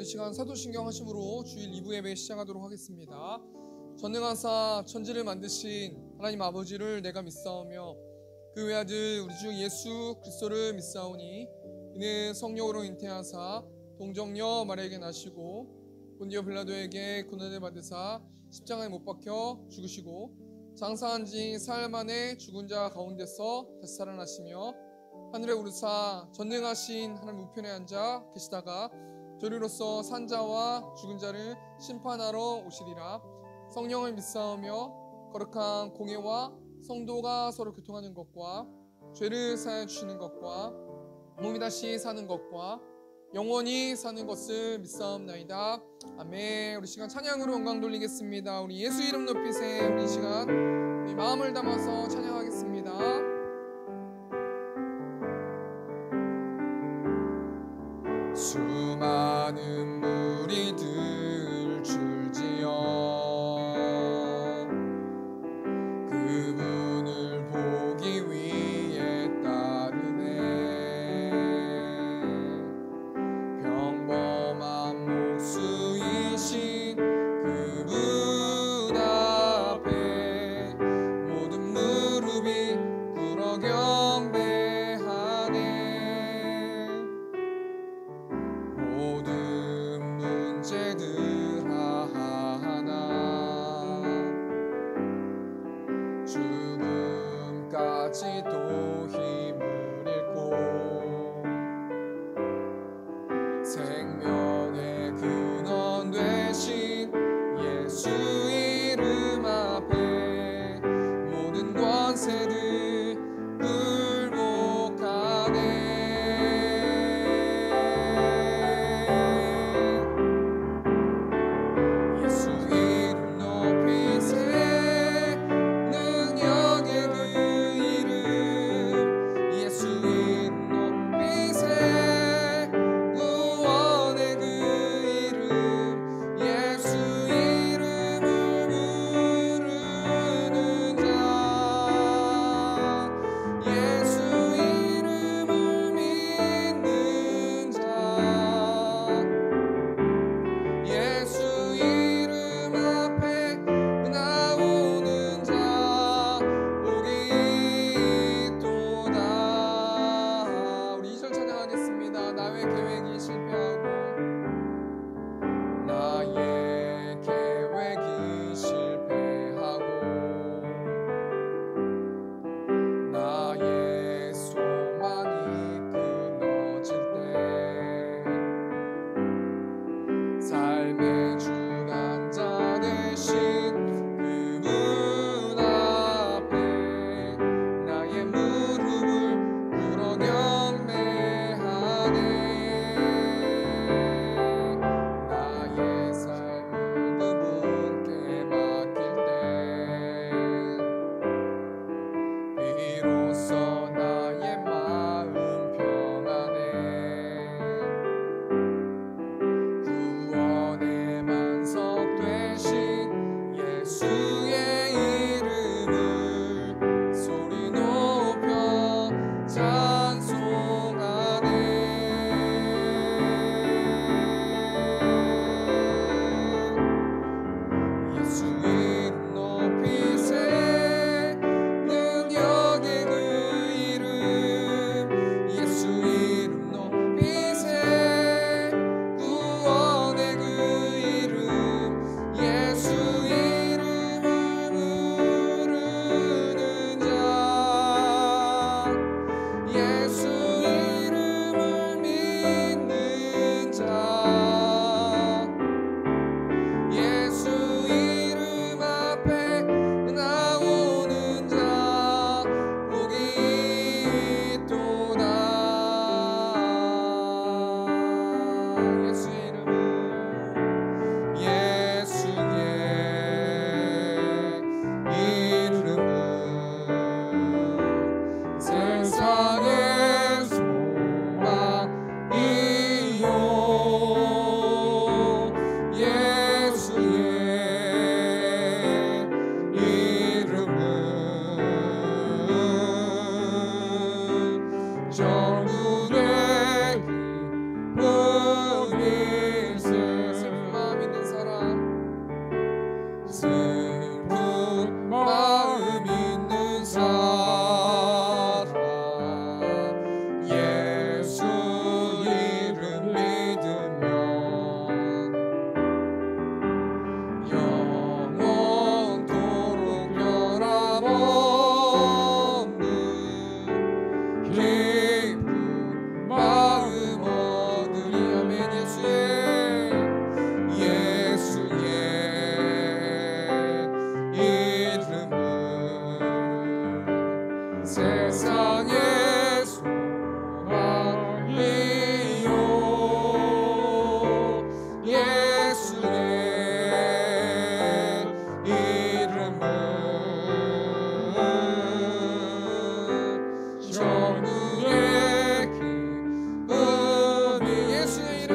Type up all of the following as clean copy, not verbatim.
시간 사도신경 하심으로 주일 2부 예배 시작하도록 하겠습니다. 전능하사 천지를 만드신 하나님 아버지를 내가 믿사오며 그 외아들 우리 주 예수 그리스도를 믿사오니 이는 성령으로 잉태하사 동정녀 마리아에게 나시고 본디오 빌라도에게 고난을 받으사 십자가에 못 박혀 죽으시고 장사한 지 사흘 만에 죽은 자 가운데서 다시 살아나시며 하늘에 오르사 전능하신 하나님 우편에 앉아 계시다가 저리로서 산자와 죽은 자를 심판하러 오시리라. 성령을 믿사오며 거룩한 공예와 성도가 서로 교통하는 것과 죄를 사하여 주시는 것과 몸이 다시 사는 것과 영원히 사는 것을 믿사옵나이다. 아멘. 우리 시간 찬양으로 영광 돌리겠습니다. 우리 예수 이름 높이세. 우리 시간 우리 마음을 담아서 찬양하겠습니다. 수많은 무리들 줄지어 그분을 보기 위해 따르네. 평범한 목수이신 그분 앞에 모든 무릎이 꿇어 경배하네. 모든 문제들 하나 죽음까지도 힘을 잃고 생명의 근원 되신 예수 이름 앞에 모든 권세들 굴복하네. 세상의 소망이요 예수의 이름은 전우의 기쁨이 예수의 이름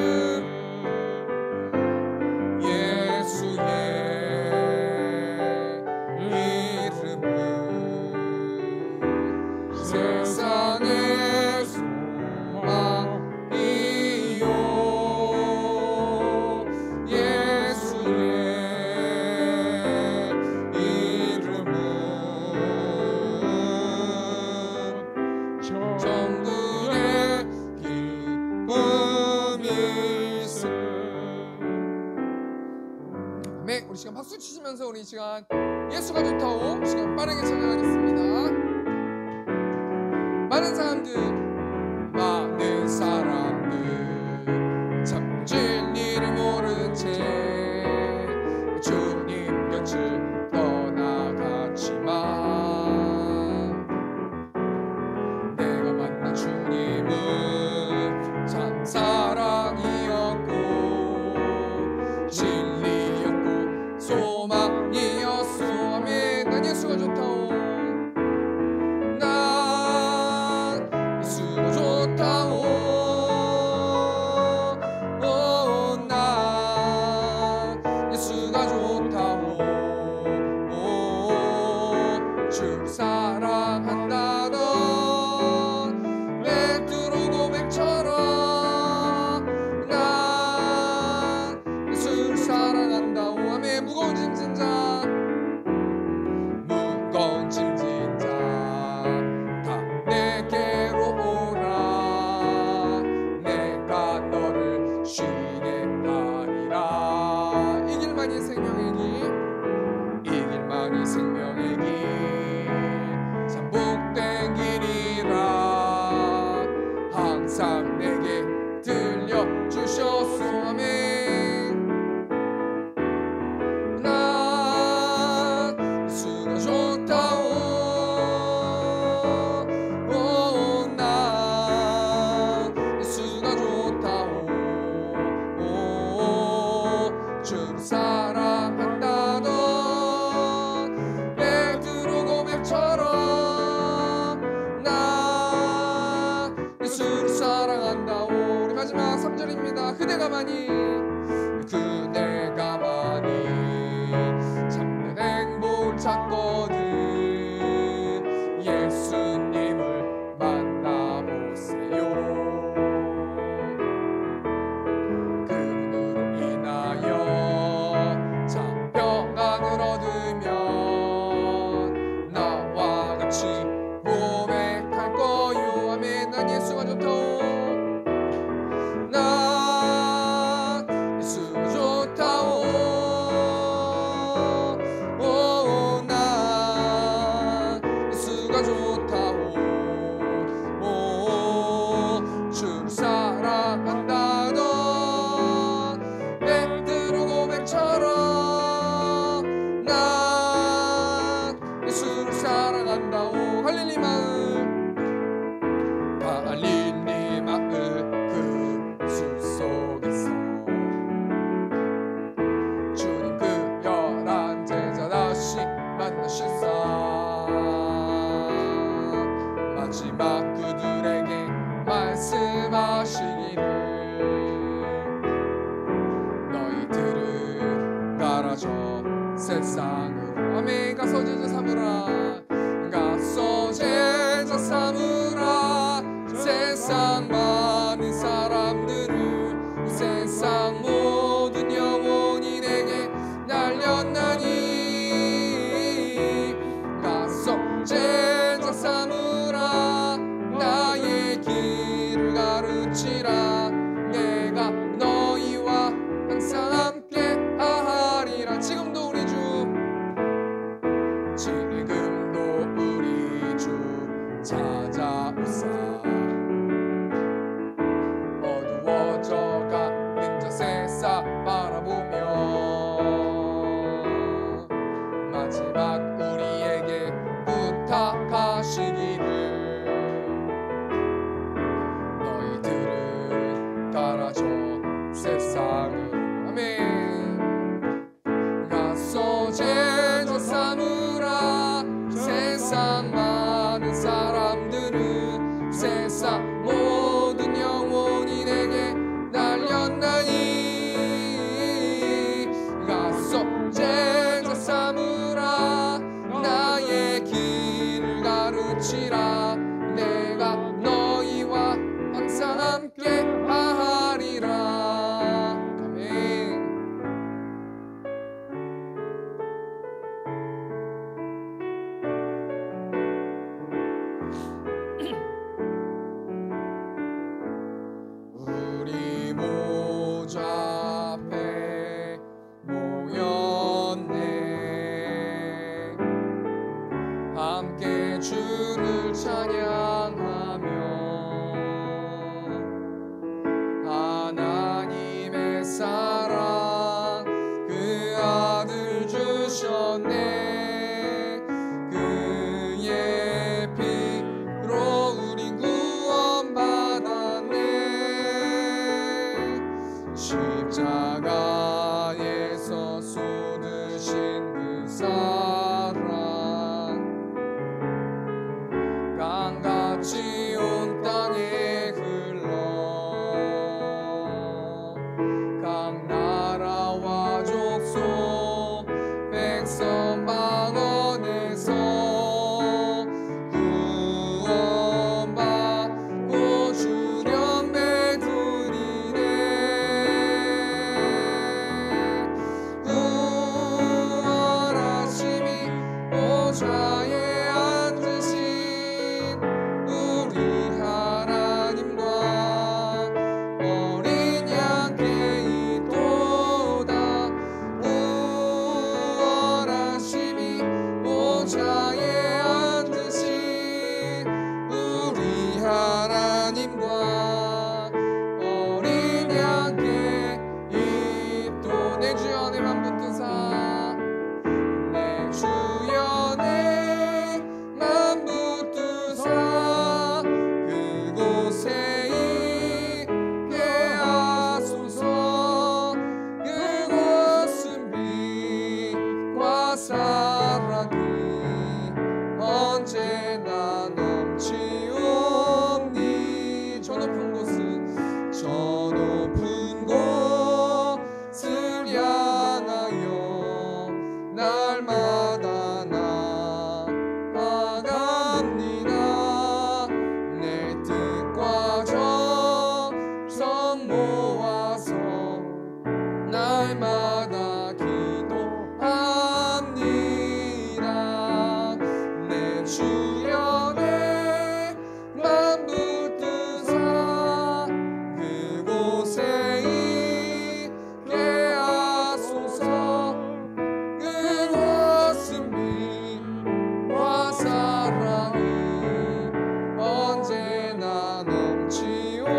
예수의 이름은 세상의 소망이요 예수의 이름은 정들의 기쁨일세. 네, 우리 시간 박수 치시면서 우리 시간 예수가 좋다오 시간 빠르게 찬양하겠습니다. 많은 사람들 참 진리를 모른 채 주님 곁을 떠나갔지만 내가 만난 주님은 참 사랑이었고 진리였고 소망이었소. 아멘. 난 예수가 좋다오. 사랑한다던 베드로 고백처럼 난 예수를 사랑한다오. 아멘. 무거운 짐진 자 다 내게로 오라. 내가 너를 쉬게 하리라. 이 길만이 생명의 길, 이 길만이 생명의 길, 복된 길이라 항상 내게 들려주셨소. 아멘. 난 예수가 좋다오. 난 예수가 좋다오. 주를 사랑한다던 베드로 고백처럼 예수를 사랑한다오. 우리 마지막 3절입니다. 그대가만이 참된 행복을 찾거든 예수님을 만나보세요. 그분으로 인하여 참 평안을 얻으면 나와 같이 고백할 거요. 아멘. 난 예수가 좋다오. 난 예수가 좋다오. 난 예수가 좋다오. 주를 사랑한다던 베드로 고백처럼 난 예수를 사랑한다오. 갈릴리 마을 그 숲 속에서 주님 그 11 제자 다시 만나시사 마지막 그들에게 말씀하시기를 너희들은 가라 저 세상으로. 아멘. 가서 제자 삼으라. 가서 제자 삼으라. 세상 많은 사람들을 세상 모든 영혼이 내게 날렸나니 가서 제자 삼으라. 나의 길을 가르치라. 내가 너희와 항상 함께 하리라. 지금도 우리 주 찾아오사. 어두워져가는 저 세상 바라보며 마지막 우리에게 부탁하시기를 넘치라. 내가 너희와 항상 함께 하리라. 아멘. 우리 보좌 앞에 모였네. 함께 주를 찬양하며 하나님의 사랑 그 아들 주셨네. 그의 피로 우린 구원받았네. 십자가에서 쏟으신 그 사랑 강같이 온 땅에 흘러 각 나라와 족속 백성 방언에서 구원받고 주령배 드리네. 구원하심이 보좌에 앉으신 우리 하나님과 어린 양께 있도다. 구원하심이 보좌에 앉으신 우리 하나님과 어린 양께 있도. 내 주여 내 맘 붙드사. 내 주여 내 맘 붙드사. 그곳에 있게 하소서. 그곳은 빛과 사랑이 언제나 넘치옵니. 저 높은 곳은 저 높은 곳을 향하여 날마다 나아갑니다. 내 뜻과 정성 모아서 날마다 기도합니다. 내 주여 내 맘 붙드사. 그곳에 있게 하소서. 그곳은 빛과 사랑이 언제나 넘치옵니다.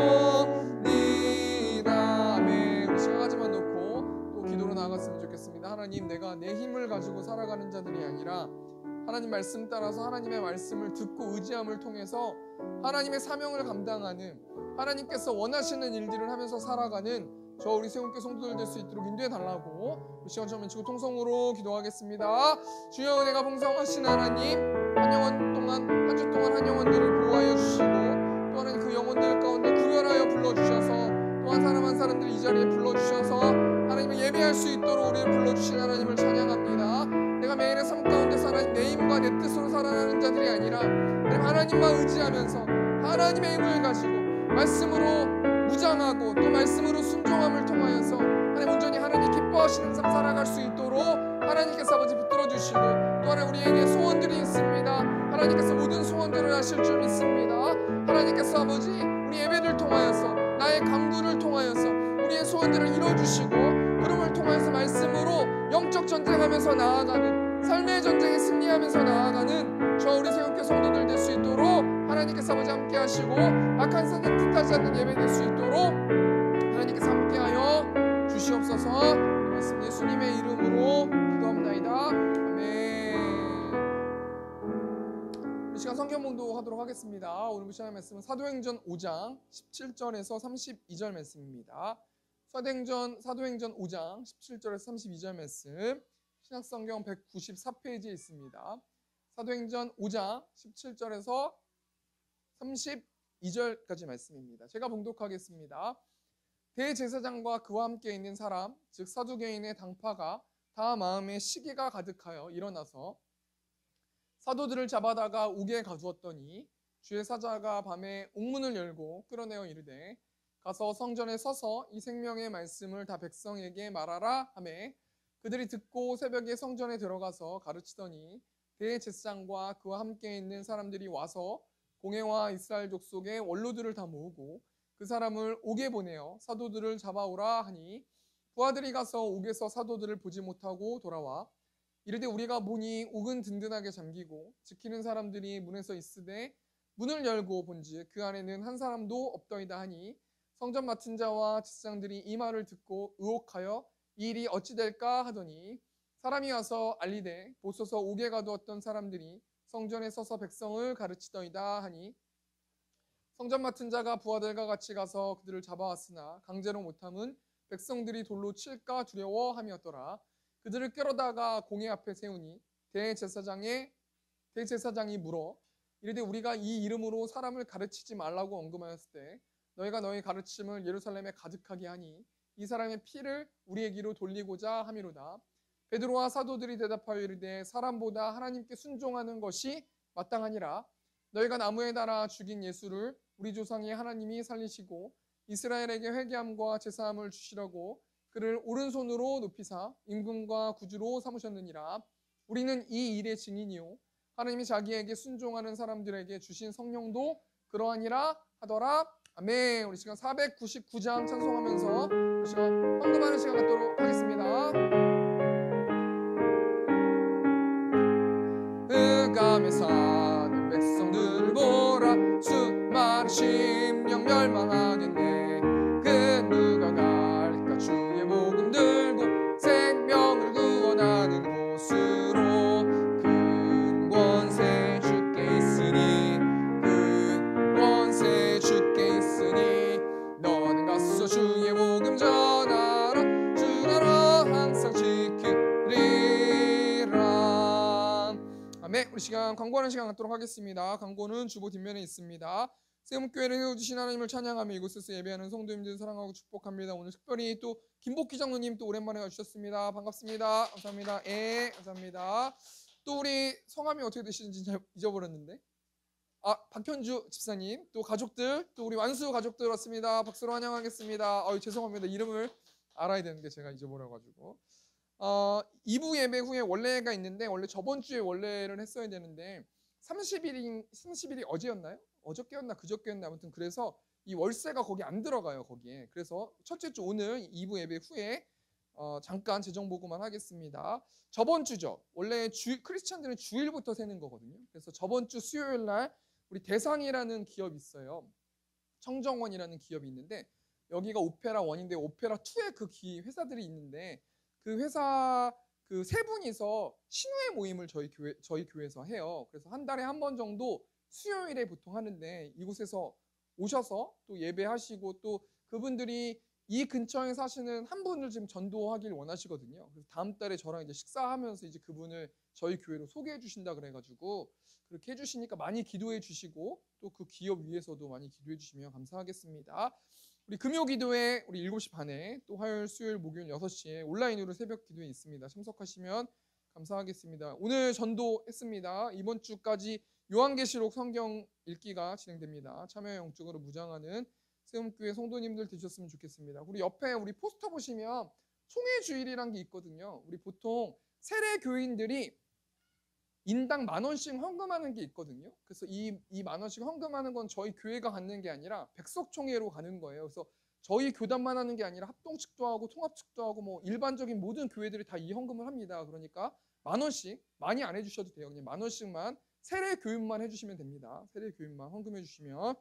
아멘. 우리 시간까지만 놓고 또 기도로 나갔으면 좋겠습니다. 하나님, 내가 내 힘을 가지고 살아가는 자들이 아니라 하나님 말씀 따라서 하나님의 말씀을 듣고 의지함을 통해서 하나님의 사명을 감당하는, 하나님께서 원하시는 일들을 하면서 살아가는 저 우리 세운교회 성도들 될 수 있도록 인도해 달라고 시간 처음 외치고 통성으로 기도하겠습니다. 주여, 은혜가 풍성하신 하나님, 한 영혼 동안, 한 주 동안 한 영혼들을 보호하여 주시고 또 하나님 그 영혼들 가운데 구별하여 불러주셔서 또 한 사람 한 사람들을 이 자리에 불러주셔서 하나님을 예배할 수 있도록 우리를 불러주신 하나님을 찬양합니다. 내가 매일의 삶 가운데서 하나님 내 힘과 내 뜻으로 살아가는 자들이 아니라 하나님만 의지하면서 하나님의 힘을 가지고 말씀으로 무장하고 또 말씀으로 순종함을 통하여서 하나님 온전히 하나님 기뻐하시는 삶 살아갈 수 있도록 하나님께서 아버지 붙들어 주시고 또 하나님 우리에게 소원들이 있습니다. 하나님께서 모든 소원들을 하실 줄 믿습니다. 하나님께서 아버지 우리 예배를 통하여서 나의 강구를 통하여서 우리의 소원들을 이뤄주시고 그름을 통하여서 말씀으로 영적 전쟁하면서 나아가는 삶의 전쟁에 승리하면서 나아가는 저 우리 세운교회 성도들 될 수 있도록 하나님께서 아버지 함께 하시고 악한 사람 뜻하지 않는 예배 될 수 있도록 하나님께서 함께하여 주시옵소서. 말씀 예수님의 이름으로 기도합니다. 아멘. 이 시간 성경 봉독하도록 하겠습니다. 오늘 시간의 말씀은 사도행전 5장 17절에서 32절 말씀입니다. 사도행전 5장 17절에서 32절 말씀 신약성경 194페이지에 있습니다. 사도행전 5장 17절에서 32절까지 말씀입니다. 제가 봉독하겠습니다. 대제사장과 그와 함께 있는 사람 즉 사두개인의 당파가 다 마음에 시기가 가득하여 일어나서 사도들을 잡아다가 옥에 가두었더니 주의 사자가 밤에 옥문을 열고 끌어내어 이르되 가서 성전에 서서 이 생명의 말씀을 다 백성에게 말하라 하매 그들이 듣고 새벽에 성전에 들어가서 가르치더니 대제사장과 그와 함께 있는 사람들이 와서 공회와 이스라엘 족속의 원로들을 다 모으고 그 사람을 옥에 보내어 사도들을 잡아오라 하니 부하들이 가서 옥에서 사도들을 보지 못하고 돌아와 이르되 우리가 보니 옥은 든든하게 잠기고 지키는 사람들이 문에서 있으되 문을 열고 본즉 그 안에는 한 사람도 없더이다 하니 성전 맡은 자와 제사장들이 이 말을 듣고 의혹하여 이 일이 어찌 될까 하더니 사람이 와서 알리되 보소서 옥에 가두었던 사람들이 성전에 서서 백성을 가르치더이다 하니 성전 맡은 자가 부하들과 같이 가서 그들을 잡아왔으나 강제로 못함은 백성들이 돌로 칠까 두려워함이었더라. 그들을 끌어다가 공회 앞에 세우니 대제사장이 물어 이르되 우리가 이 이름으로 사람을 가르치지 말라고 언급하였을 때 너희가 너희 가르침을 예루살렘에 가득하게 하니 이 사람의 피를 우리에게로 돌리고자 함이로다. 베드로와 사도들이 대답하여 이르되 사람보다 하나님께 순종하는 것이 마땅하니라. 너희가 나무에 달아 죽인 예수를 우리 조상이 하나님이 살리시고 이스라엘에게 회개함과 제사함을 주시라고 그를 오른손으로 높이사 임금과 구주로 삼으셨느니라. 우리는 이 일의 증인이요 하나님이 자기에게 순종하는 사람들에게 주신 성령도 그러하니라 하더라. 아멘. 우리 시간 499장 찬송하면서 우리 시간 헌금하는 시간 갖도록 하겠습니다. 흑암에 사는 백성들 보라 수많은 심령 멸망하겠네. 그 누가 갈까 주의 복음 들고 생명을 구원하는 곳으로 큰 권세 주께 있으니 큰 권세 주께 있으니 너는 가서 주의 복음 전하라 주 나라 항상 지키리라. 아멘. 우리 시간 광고하는 시간 갖도록 하겠습니다. 광고는 주보 뒷면에 있습니다. 세움교회를 세워주신 하나님을 찬양하며 이곳에서 예배하는 성도님들 사랑하고 축복합니다. 오늘 특별히 또 김복희 장로님 또 오랜만에 와주셨습니다. 반갑습니다. 감사합니다. 예, 감사합니다. 또 우리 성함이 어떻게 되시는지 잘 잊어버렸는데 박현주 집사님 또 가족들 또 우리 완수 가족들 왔습니다. 박수로 환영하겠습니다. 죄송합니다. 이름을 알아야 되는데 제가 잊어버려가지고 2부 예배 후에 원래가 있는데 원래 저번 주에 원래를 했어야 되는데 30일이 어제였나요? 어저께였나 그저께였나 아무튼 그래서 이 월세가 거기 안 들어가요. 거기에. 그래서 첫째 주 오늘 2부 예배 후에 잠깐 재정보고만 하겠습니다. 저번 주죠. 원래 크리스찬들은 주일부터 세는 거거든요. 그래서 저번 주 수요일 날 우리 대상이라는 기업이 있어요. 청정원이라는 기업이 있는데 여기가 오페라 1인데 오페라 2의 그 회사들이 있는데 그 회사 그 세 분이서 신우회 모임을 저희 교회에서 해요. 그래서 한 달에 한 번 정도 수요일에 보통 하는데 이곳에서 오셔서 또 예배하시고 또 그분들이 이 근처에 사시는 한 분을 지금 전도하길 원하시거든요. 그래서 다음 달에 저랑 이제 식사하면서 이제 그분을 저희 교회로 소개해 주신다 그래가지고 그렇게 해주시니까 많이 기도해 주시고 또 그 기업 위해서도 많이 기도해 주시면 감사하겠습니다. 우리 금요 기도회 우리 7시 반에 또 화요일, 수요일, 목요일 6시에 온라인으로 새벽 기도회 있습니다. 참석하시면 감사하겠습니다. 오늘 전도했습니다. 이번 주까지 요한계시록 성경 읽기가 진행됩니다. 참여 영적으로 무장하는 세움교회 성도님들 되셨으면 좋겠습니다. 우리 옆에 우리 포스터 보시면 총회주일이란 게 있거든요. 우리 보통 세례 교인들이 인당 10,000원씩 헌금하는 게 있거든요. 그래서 이 10,000원씩 헌금하는 건 저희 교회가 갖는 게 아니라 백석총회로 가는 거예요. 그래서 저희 교단만 하는 게 아니라 합동측도 하고 통합측도 하고 뭐 일반적인 모든 교회들이 다 이 헌금을 합니다. 그러니까 10,000원씩 많이 안 해주셔도 돼요. 그냥 10,000원씩만 세례 교인만 해주시면 됩니다. 세례 교인만 헌금해 주시면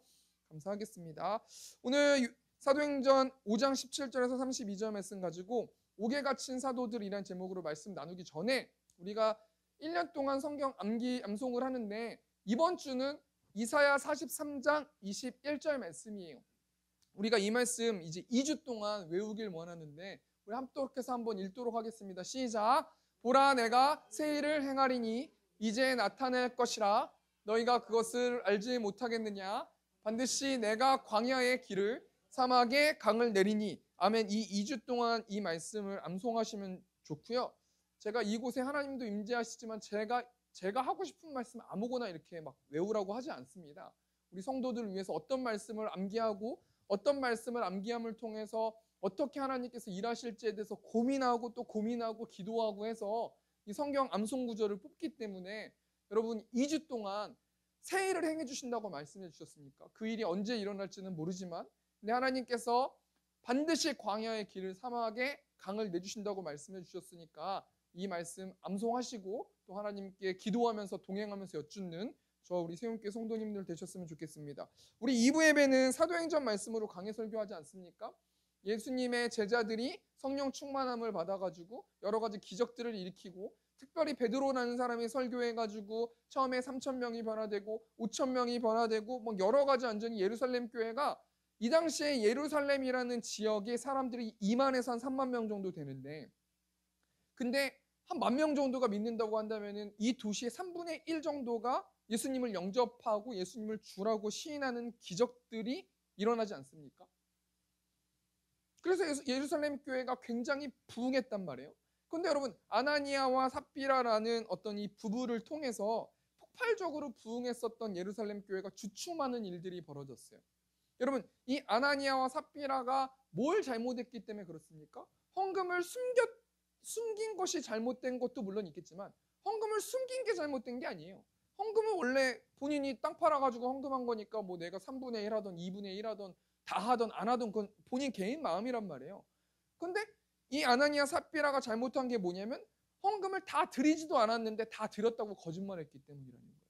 감사하겠습니다. 오늘 사도행전 5장 17절에서 32절 말씀 가지고 옥에 갇힌 사도들이란 제목으로 말씀 나누기 전에 우리가 1년 동안 성경 암송을 하는데 이번 주는 이사야 43장 21절 말씀이에요. 우리가 이 말씀 이제 2주 동안 외우길 원하는데 우리 함께해서 한번 읽도록 하겠습니다. 시작. 보라 내가 새 일을 행하리니 이제 나타낼 것이라 너희가 그것을 알지 못하겠느냐. 반드시 내가 광야의 길을 사막에 강을 내리니. 아멘. 이 2주 동안 이 말씀을 암송하시면 좋고요. 제가 이곳에 하나님도 임재하시지만 제가 제가 하고 싶은 말씀 아무거나 이렇게 막 외우라고 하지 않습니다. 우리 성도들을 위해서 어떤 말씀을 암기하고 어떤 말씀을 암기함을 통해서 어떻게 하나님께서 일하실지에 대해서 고민하고 또 고민하고 기도하고 해서 이 성경 암송 구절을 뽑기 때문에 여러분 2주 동안 새 일을 행해 주신다고 말씀해 주셨으니까 그 일이 언제 일어날지는 모르지만 근데 하나님께서 반드시 광야의 길을 사막에 강을 내주신다고 말씀해 주셨으니까 이 말씀 암송하시고 또 하나님께 기도하면서 동행하면서 여쭙는 저 우리 세움교회 성도님들 되셨으면 좋겠습니다. 우리 2부 예배는 사도행전 말씀으로 강해 설교하지 않습니까? 예수님의 제자들이 성령 충만함을 받아가지고 여러 가지 기적들을 일으키고 특별히 베드로라는 사람이 설교해가지고 처음에 3,000명이 변화되고 5,000명이 변화되고 뭐 여러 가지 완전히 예루살렘 교회가 이 당시에 예루살렘이라는 지역의 사람들이 2만에서 한 3만 명 정도 되는데 근데 한 10,000명 정도가 믿는다고 한다면은 이 도시의 3분의 1 정도가 예수님을 영접하고 예수님을 주라고 시인하는 기적들이 일어나지 않습니까? 그래서 예루살렘 교회가 굉장히 부흥했단 말이에요. 근데 여러분 아나니아와 삽비라라는 어떤 이 부부를 통해서 폭발적으로 부흥했었던 예루살렘 교회가 주춤하는 일들이 벌어졌어요. 여러분 이 아나니아와 삽비라가 뭘 잘못했기 때문에 그렇습니까? 헌금을 숨긴 것이 잘못된 것도 물론 있겠지만 헌금을 숨긴 게 잘못된 게 아니에요. 헌금은 원래 본인이 땅 팔아가지고 헌금한 거니까 뭐 내가 3분의 1 하던 2분의 1 하던 다 하던 안 하던 그건 본인 개인 마음이란 말이에요. 근데 이 아나니아 삽비라가 잘못한 게 뭐냐면 헌금을 다 드리지도 않았는데 다 드렸다고 거짓말했기 때문이라는 거예요.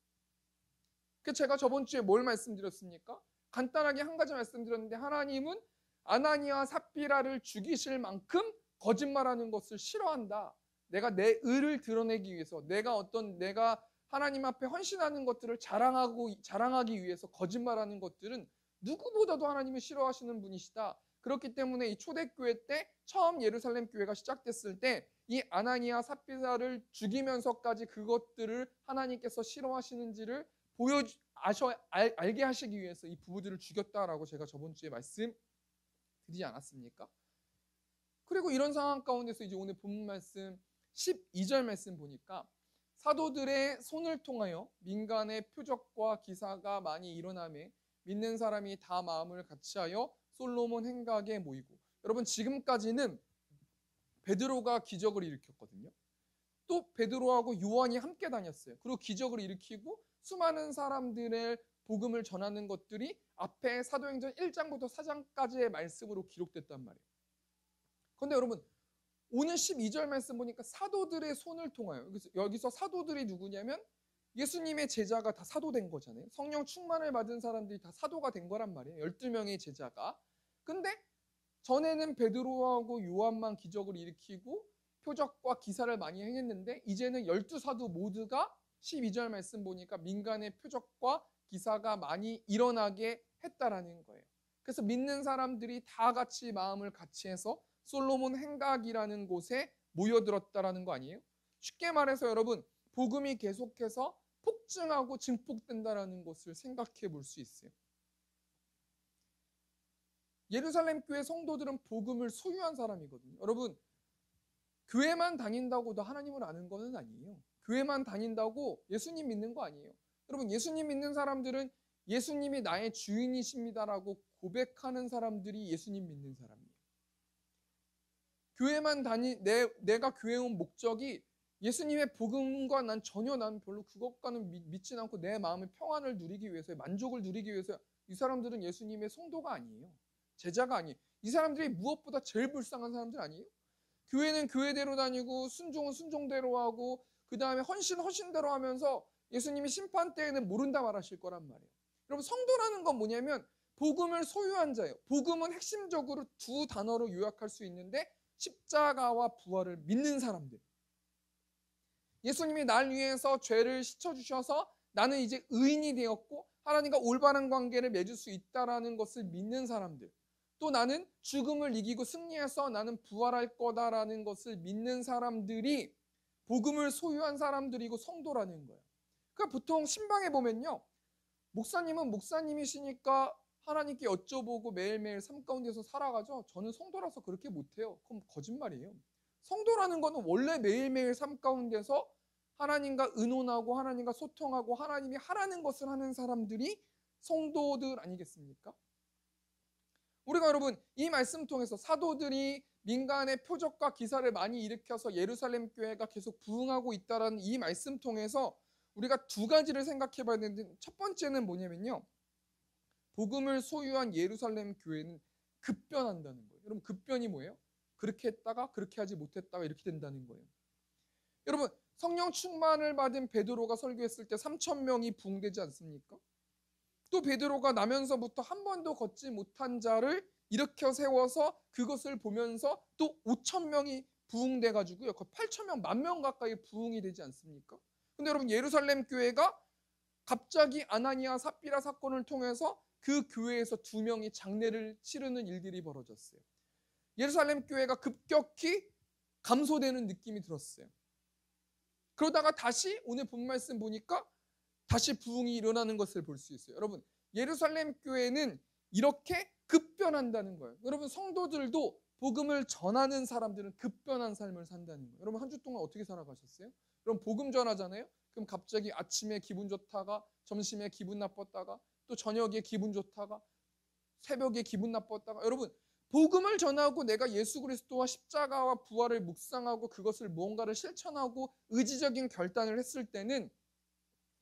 그 제가 저번 주에 뭘 말씀드렸습니까? 간단하게 한 가지 말씀드렸는데 하나님은 아나니아 삽비라를 죽이실 만큼 거짓말하는 것을 싫어한다. 내가 내 의를 드러내기 위해서 내가 하나님 앞에 헌신하는 것들을 자랑하기 위해서 거짓말하는 것들은 누구보다도 하나님이 싫어하시는 분이시다. 그렇기 때문에 이 초대교회 때 처음 예루살렘 교회가 시작됐을 때 이 아나니아 삽비라를 죽이면서까지 그것들을 하나님께서 싫어하시는지를 알게 하시기 위해서 이 부부들을 죽였다라고 제가 저번 주에 말씀드리지 않았습니까? 그리고 이런 상황 가운데서 이제 오늘 본문 말씀 12절 말씀 보니까 사도들의 손을 통하여 민간의 표적과 기사가 많이 일어나매 믿는 사람이 다 마음을 같이하여 솔로몬 행각에 모이고 여러분 지금까지는 베드로가 기적을 일으켰거든요. 또 베드로하고 요한이 함께 다녔어요. 그리고 기적을 일으키고 수많은 사람들의 복음을 전하는 것들이 앞에 사도행전 1장부터 4장까지의 말씀으로 기록됐단 말이에요. 그런데 여러분 오늘 12절 말씀 보니까 사도들의 손을 통하여 여기서 사도들이 누구냐면 예수님의 제자가 다 사도된 거잖아요. 성령 충만을 받은 사람들이 다 사도가 된 거란 말이에요. 12명의 제자가. 근데 전에는 베드로하고 요한만 기적을 일으키고 표적과 기사를 많이 행했는데 이제는 12사도 모두가 12절 말씀 보니까 민간의 표적과 기사가 많이 일어나게 했다라는 거예요. 그래서 믿는 사람들이 다 같이 마음을 같이 해서 솔로몬 행각이라는 곳에 모여들었다라는 거 아니에요? 쉽게 말해서 여러분 복음이 계속해서 폭증하고 증폭된다라는 것을 생각해 볼 수 있어요. 예루살렘 교회 성도들은 복음을 소유한 사람이거든요. 여러분 교회만 다닌다고 하나님을 아는 것은 아니에요. 교회만 다닌다고 예수님 믿는 거 아니에요. 여러분 예수님 믿는 사람들은 예수님이 나의 주인이십니다라고 고백하는 사람들이 예수님 믿는 사람이에요. 내가 교회 온 목적이 예수님의 복음과 난 별로 그것과는 믿진 않고 내 마음의 평안을 누리기 위해서 만족을 누리기 위해서 이 사람들은 예수님의 성도가 아니에요. 제자가 아니에요. 이 사람들이 무엇보다 제일 불쌍한 사람들 아니에요? 교회는 교회대로 다니고 순종은 순종대로 하고 그 다음에 헌신대로 하면서 예수님이 심판 때에는 모른다 말하실 거란 말이에요. 여러분 성도라는 건 뭐냐면 복음을 소유한 자예요. 복음은 핵심적으로 두 단어로 요약할 수 있는데 십자가와 부활을 믿는 사람들. 예수님이 날 위해서 죄를 씻어주셔서 나는 이제 의인이 되었고 하나님과 올바른 관계를 맺을 수 있다는 것을 믿는 사람들. 또 나는 죽음을 이기고 승리해서 나는 부활할 거다라는 것을 믿는 사람들이 복음을 소유한 사람들이고 성도라는 거예요. 그러니까 보통 신방에 보면요. 목사님은 목사님이시니까 하나님께 여쭤보고 매일매일 삶 가운데서 살아가죠. 저는 성도라서 그렇게 못해요. 그럼 거짓말이에요. 성도라는 거는 원래 매일매일 삶 가운데서 하나님과 의논하고 하나님과 소통하고 하나님이 하라는 것을 하는 사람들이 성도들 아니겠습니까? 우리가 여러분 이 말씀 통해서 사도들이 민간의 표적과 기사를 많이 일으켜서 예루살렘 교회가 계속 부흥하고 있다는 이 말씀 통해서 우리가 두 가지를 생각해 봐야 되는데, 첫 번째는 뭐냐면요, 복음을 소유한 예루살렘 교회는 급변한다는 거예요. 여러분 급변이 뭐예요? 그렇게 했다가 그렇게 하지 못했다가 이렇게 된다는 거예요. 여러분 성령 충만을 받은 베드로가 설교했을 때 3,000명이 부흥되지 않습니까? 또 베드로가 나면서부터 한 번도 걷지 못한 자를 일으켜 세워서 그것을 보면서 또 5,000명이 부흥돼 가지고요, 거의 8,000명, 10,000명 가까이 부흥이 되지 않습니까? 근데 여러분 예루살렘 교회가 갑자기 아나니아 삽비라 사건을 통해서 그 교회에서 2명이 장례를 치르는 일들이 벌어졌어요. 예루살렘 교회가 급격히 감소되는 느낌이 들었어요. 그러다가 다시 오늘 본 말씀 보니까 다시 부흥이 일어나는 것을 볼 수 있어요. 여러분 예루살렘 교회는 이렇게 급변한다는 거예요. 여러분 성도들도 복음을 전하는 사람들은 급변한 삶을 산다는 거예요. 여러분 한 주 동안 어떻게 살아가셨어요? 여러분 복음 전하잖아요. 그럼 갑자기 아침에 기분 좋다가 점심에 기분 나빴다가 또 저녁에 기분 좋다가 새벽에 기분 나빴다가, 여러분 복음을 전하고 내가 예수 그리스도와 십자가와 부활을 묵상하고 그것을 무언가를 실천하고 의지적인 결단을 했을 때는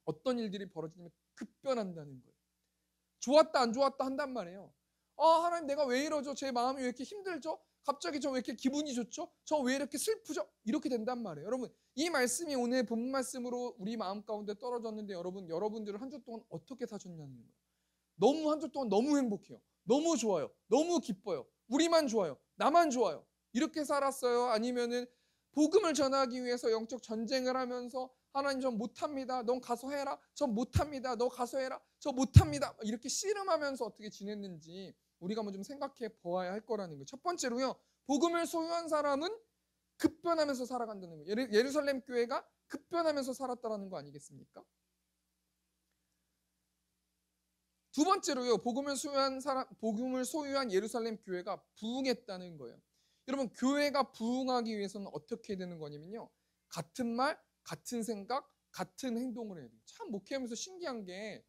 어떤 일들이 벌어지냐면 급변한다는 거예요. 좋았다 안 좋았다 한단 말이에요. 하나님 내가 왜 이러죠? 제 마음이 왜 이렇게 힘들죠? 갑자기 저 왜 이렇게 기분이 좋죠? 저 왜 이렇게 슬프죠? 이렇게 된단 말이에요. 여러분 이 말씀이 오늘 본 말씀으로 우리 마음 가운데 떨어졌는데, 여러분들은 한 주 동안 어떻게 사셨냐는 거예요. 너무 한 주 동안 너무 행복해요. 너무 좋아요. 너무 기뻐요. 우리만 좋아요. 나만 좋아요. 이렇게 살았어요? 아니면은 복음을 전하기 위해서 영적 전쟁을 하면서 하나님 전 못합니다. 넌 가서 해라. 전 못합니다. 너 가서 해라. 저 못합니다. 이렇게 씨름하면서 어떻게 지냈는지 우리가 한번 좀 생각해 보아야 할 거라는 거예요. 첫 번째로요, 복음을 소유한 사람은 급변하면서 살아간다는 거예요. 예루살렘 교회가 급변하면서 살았다는 거 아니겠습니까? 두 번째로요, 복음을 소유한 예루살렘 교회가 부흥했다는 거예요. 여러분 교회가 부흥하기 위해서는 어떻게 되는 거냐면요, 같은 말, 같은 생각, 같은 행동을 해야 돼요. 참 목회하면서 신기한 게,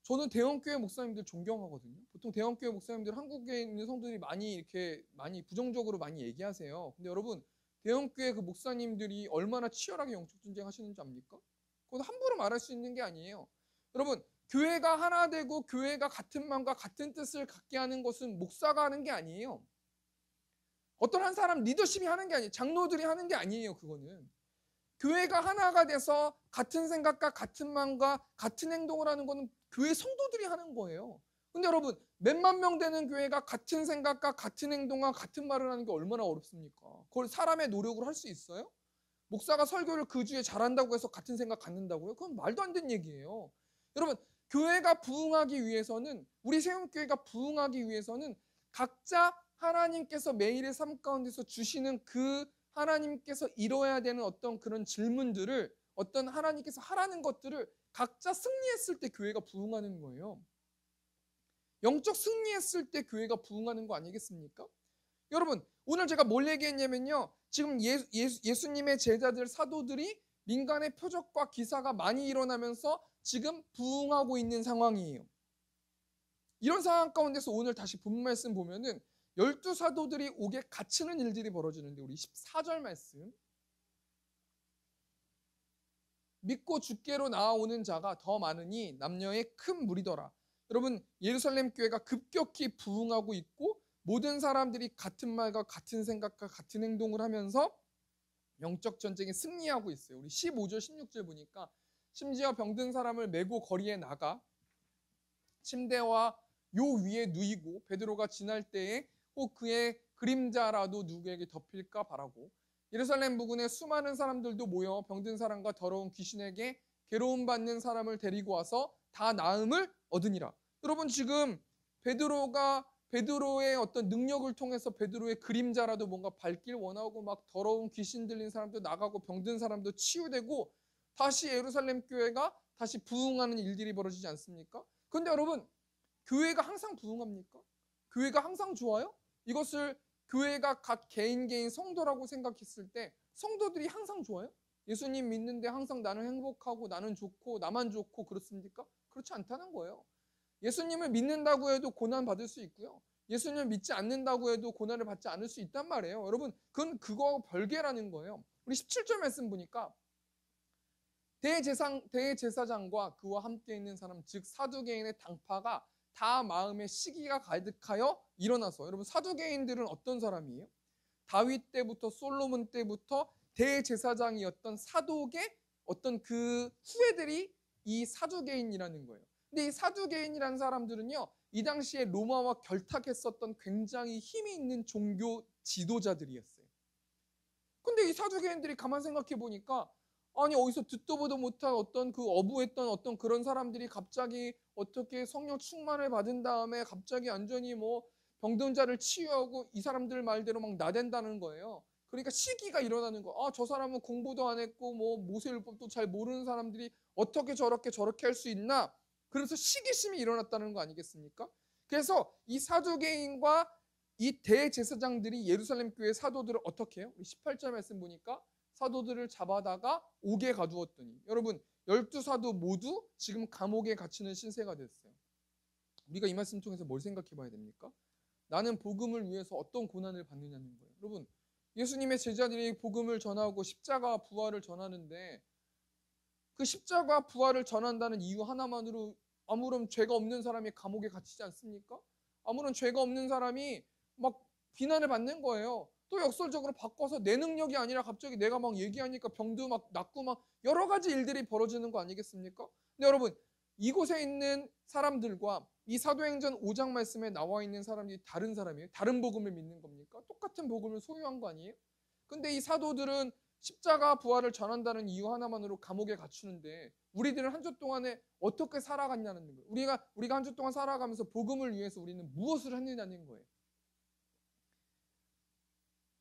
저는 대형교회 목사님들 존경하거든요. 보통 대형교회 목사님들 한국에 있는 성도들이 많이 부정적으로 많이 얘기하세요. 근데 여러분 대형교회 그 목사님들이 얼마나 치열하게 영적 전쟁 하시는지 압니까? 그건 함부로 말할 수 있는 게 아니에요. 여러분 교회가 하나 되고 교회가 같은 마음과 같은 뜻을 갖게 하는 것은 목사가 하는 게 아니에요. 어떤 한 사람 리더십이 하는 게 아니에요. 장로들이 하는 게 아니에요. 그거는 교회가 하나가 돼서 같은 생각과 같은 마음과 같은 행동을 하는 거는 교회 성도들이 하는 거예요. 근데 여러분 몇만 명 되는 교회가 같은 생각과 같은 행동과 같은 말을 하는 게 얼마나 어렵습니까? 그걸 사람의 노력으로 할 수 있어요? 목사가 설교를 그 주에 잘한다고 해서 같은 생각 갖는다고요? 그건 말도 안 되는 얘기예요. 여러분 교회가 부흥하기 위해서는, 우리 세움교회가 부흥하기 위해서는 각자 하나님께서 매일의 삶 가운데서 주시는 그 하나님께서 이뤄야 되는 어떤 그런 질문들을, 어떤 하나님께서 하라는 것들을 각자 승리했을 때 교회가 부흥하는 거예요. 영적 승리했을 때 교회가 부흥하는 거 아니겠습니까? 여러분 오늘 제가 뭘 얘기했냐면요, 지금 예수님의 제자들 사도들이 민간의 표적과 기사가 많이 일어나면서 지금 부흥하고 있는 상황이에요. 이런 상황 가운데서 오늘 다시 본 말씀 보면은 12사도들이 옥에 갇히는 일들이 벌어지는데, 우리 14절 말씀, 믿고 주께로 나아오는 자가 더 많으니 남녀의 큰 무리더라. 여러분 예루살렘 교회가 급격히 부흥하고 있고 모든 사람들이 같은 말과 같은 생각과 같은 행동을 하면서 영적 전쟁에 승리하고 있어요. 우리 15절 16절 보니까 심지어 병든 사람을 메고 거리에 나가 침대와 요 위에 누이고 베드로가 지날 때에 혹 그의 그림자라도 누구에게 덮일까 바라고 예루살렘 부근에 수많은 사람들도 모여 병든 사람과 더러운 귀신에게 괴로움 받는 사람을 데리고 와서 다 나음을 얻으니라. 여러분 지금 베드로의 어떤 능력을 통해서 베드로의 그림자라도 뭔가 밟길 원하고 막 더러운 귀신 들린 사람도 나가고 병든 사람도 치유되고 다시 예루살렘 교회가 다시 부흥하는 일들이 벌어지지 않습니까? 그런데 여러분 교회가 항상 부흥합니까? 교회가 항상 좋아요? 이것을 교회가 각 개인 성도라고 생각했을 때 성도들이 항상 좋아요? 예수님 믿는데 항상 나는 행복하고 나는 좋고 나만 좋고 그렇습니까? 그렇지 않다는 거예요. 예수님을 믿는다고 해도 고난 받을 수 있고요. 예수님을 믿지 않는다고 해도 고난을 받지 않을 수 있단 말이에요. 여러분, 그건 그거하고 별개라는 거예요. 우리 17절 말씀 보니까 대제사장과 그와 함께 있는 사람, 즉 사두개인의 당파가 다 마음에 시기가 가득하여 일어나서, 여러분 사두개인들은 어떤 사람이에요? 다윗 때부터 솔로몬 때부터 대제사장이었던 사독의 어떤 그 후예들이 이 사두개인이라는 거예요. 근데 이 사두개인이라는 사람들은요, 이 당시에 로마와 결탁했었던 굉장히 힘이 있는 종교 지도자들이었어요. 근데 이 사두개인들이 가만 생각해 보니까, 아니 어디서 듣도 보도 못한 어떤 그 어부했던 어떤 그런 사람들이 갑자기 어떻게 성령 충만을 받은 다음에 갑자기 완전히 뭐 병든 자를 치유하고 이 사람들 말대로 막 나댄다는 거예요. 그러니까 시기가 일어나는 거. 아, 저 사람은 공부도 안 했고 뭐 모세율법도 잘 모르는 사람들이 어떻게 저렇게 할 수 있나? 그래서 시기심이 일어났다는 거 아니겠습니까? 그래서 이 사두개인과 이 대제사장들이 예루살렘 교회 사도들을 어떻게 해요? 18절 말씀 보니까 사도들을 잡아다가 옥에 가두었더니, 여러분 12사도 모두 지금 감옥에 갇히는 신세가 됐어요. 우리가 이 말씀 통해서 뭘 생각해 봐야 됩니까? 나는 복음을 위해서 어떤 고난을 받느냐는 거예요. 여러분, 예수님의 제자들이 복음을 전하고 십자가 부활을 전하는데 그 십자가 부활을 전한다는 이유 하나만으로 아무런 죄가 없는 사람이 감옥에 갇히지 않습니까? 아무런 죄가 없는 사람이 막 비난을 받는 거예요. 또 역설적으로 바꿔서 내 능력이 아니라 갑자기 내가 막 얘기하니까 병도 막 낫고 막 여러 가지 일들이 벌어지는 거 아니겠습니까? 근데 여러분, 이곳에 있는 사람들과 이 사도행전 5장 말씀에 나와 있는 사람들이 다른 사람이에요? 다른 복음을 믿는 겁니까? 똑같은 복음을 소유한 거 아니에요? 근데 이 사도들은 십자가 부활을 전한다는 이유 하나만으로 감옥에 갇히는데 우리들은 한 주 동안에 어떻게 살아갔냐는 거예요. 우리가 한 주 동안 살아가면서 복음을 위해서 우리는 무엇을 했느냐는 거예요.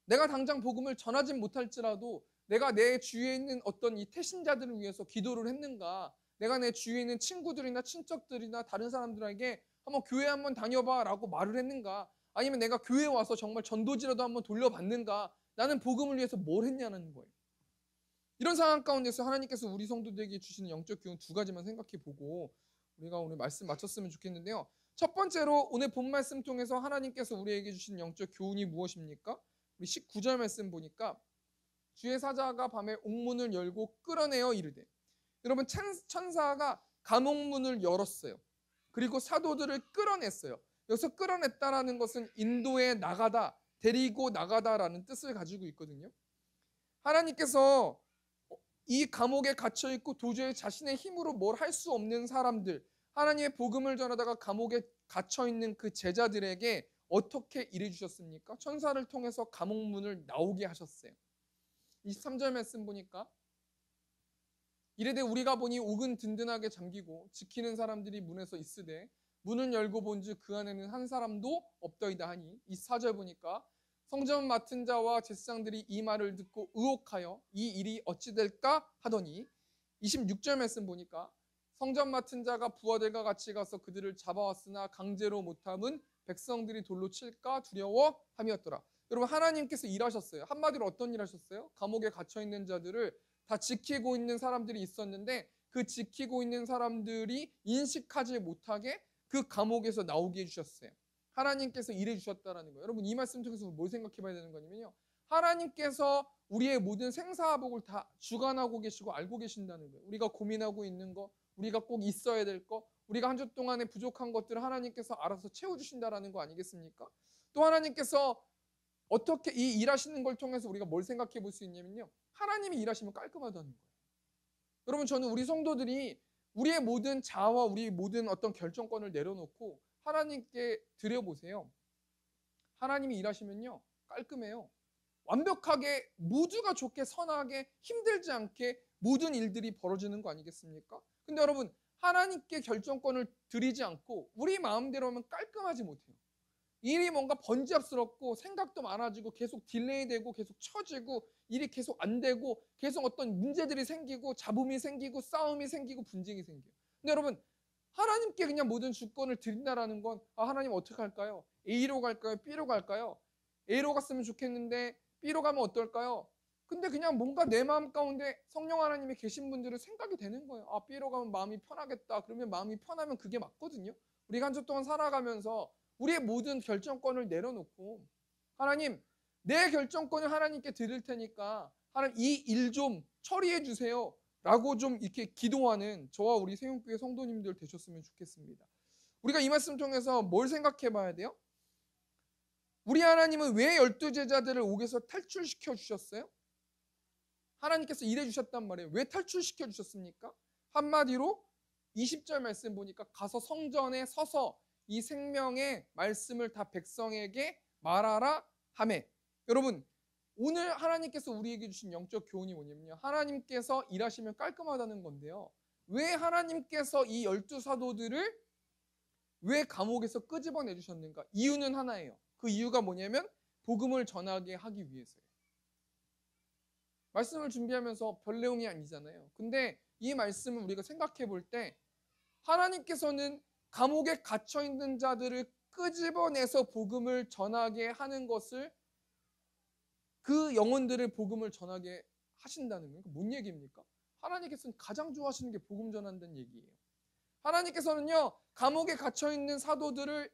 내가 당장 복음을 전하진 못할지라도 내가 내 주위에 있는 어떤 이 태신자들을 위해서 기도를 했는가? 내가 내 주위에 있는 친구들이나 친척들이나 다른 사람들에게 한번 교회 한번 다녀봐 라고 말을 했는가? 아니면 내가 교회에 와서 정말 전도지라도 한번 돌려봤는가? 나는 복음을 위해서 뭘 했냐는 거예요. 이런 상황 가운데서 하나님께서 우리 성도들에게 주시는 영적 교훈 두 가지만 생각해 보고 우리가 오늘 말씀 마쳤으면 좋겠는데요. 첫 번째로 오늘 본 말씀 통해서 하나님께서 우리에게 주신 영적 교훈이 무엇입니까? 우리 19절 말씀 보니까 주의 사자가 밤에 옥문을 열고 끌어내어 이르되, 여러분 천사가 감옥문을 열었어요. 그리고 사도들을 끌어냈어요. 여기서 끌어냈다라는 것은 인도에 나가다, 데리고 나가다라는 뜻을 가지고 있거든요. 하나님께서 이 감옥에 갇혀 있고 도저히 자신의 힘으로 뭘 할 수 없는 사람들, 하나님의 복음을 전하다가 감옥에 갇혀 있는 그 제자들에게 어떻게 일해 주셨습니까? 천사를 통해서 감옥문을 나오게 하셨어요. 23절 말씀 보니까 이르되 우리가 보니 옥은 든든하게 잠기고 지키는 사람들이 문에서 있으되 문을 열고 본즉 그 안에는 한 사람도 없더이다 하니, 24절 보니까 성전 맡은 자와 제사장들이 이 말을 듣고 의혹하여 이 일이 어찌 될까 하더니, 26절 말씀 보니까 성전 맡은 자가 부하들과 같이 가서 그들을 잡아왔으나 강제로 못함은 백성들이 돌로 칠까 두려워함이었더라. 여러분, 하나님께서 일하셨어요. 한마디로 어떤 일 하셨어요? 감옥에 갇혀있는 자들을 다 지키고 있는 사람들이 있었는데 그 지키고 있는 사람들이 인식하지 못하게 그 감옥에서 나오게 해주셨어요. 하나님께서 일해 주셨다라는 거예요. 여러분, 이 말씀 통해서 뭘 생각해 봐야 되는 거냐면요, 하나님께서 우리의 모든 생사화복을 다 주관하고 계시고 알고 계신다는 거예요. 우리가 고민하고 있는 거, 우리가 꼭 있어야 될 거, 우리가 한 주 동안에 부족한 것들을 하나님께서 알아서 채워주신다라는 거 아니겠습니까? 또 하나님께서 어떻게 이 일하시는 걸 통해서 우리가 뭘 생각해 볼 수 있냐면요, 하나님이 일하시면 깔끔하다는 거예요. 여러분, 저는 우리 성도들이 우리의 모든 자아와 우리의 모든 어떤 결정권을 내려놓고 하나님께 드려보세요. 하나님이 일하시면요, 깔끔해요. 완벽하게 모두가 좋게 선하게 힘들지 않게 모든 일들이 벌어지는 거 아니겠습니까? 근데 여러분, 하나님께 결정권을 드리지 않고 우리 마음대로 하면 깔끔하지 못해요. 일이 뭔가 번잡스럽고 생각도 많아지고 계속 딜레이되고 계속 처지고 일이 계속 안 되고 계속 어떤 문제들이 생기고 잡음이 생기고 싸움이 생기고 분쟁이 생겨요. 근데 여러분, 하나님께 그냥 모든 주권을 드린다라는 건, 아, 하나님 어떻게 할까요? A로 갈까요? B로 갈까요? A로 갔으면 좋겠는데 B로 가면 어떨까요? 근데 그냥 뭔가 내 마음 가운데 성령 하나님이 계신 분들은 생각이 되는 거예요. 아, 삐로 가면 마음이 편하겠다. 그러면 마음이 편하면 그게 맞거든요. 우리가 한 주 동안 살아가면서 우리의 모든 결정권을 내려놓고 하나님, 내 결정권을 하나님께 드릴 테니까 하나님 이 일 좀 처리해 주세요. 라고 좀 이렇게 기도하는 저와 우리 세운교회 성도님들 되셨으면 좋겠습니다. 우리가 이 말씀 통해서 뭘 생각해 봐야 돼요? 우리 하나님은 왜 12제자들을 옥에서 탈출시켜 주셨어요? 하나님께서 일해 주셨단 말이에요. 왜 탈출시켜 주셨습니까? 한마디로 20절 말씀 보니까 가서 성전에 서서 이 생명의 말씀을 다 백성에게 말하라 하매. 여러분, 오늘 하나님께서 우리에게 주신 영적 교훈이 뭐냐면요. 하나님께서 일하시면 깔끔하다는 건데요. 왜 하나님께서 이 12사도들을 왜 감옥에서 끄집어내 주셨는가? 이유는 하나예요. 그 이유가 뭐냐면 복음을 전하게 하기 위해서예요. 말씀을 준비하면서 별 내용이 아니잖아요. 근데 이 말씀을 우리가 생각해 볼 때 하나님께서는 감옥에 갇혀 있는 자들을 끄집어내서 복음을 전하게 하는 것을 그 영혼들을 복음을 전하게 하신다는 거예요. 뭔 얘기입니까? 하나님께서는 가장 좋아하시는 게 복음 전한다는 얘기예요. 하나님께서는요, 감옥에 갇혀 있는 사도들을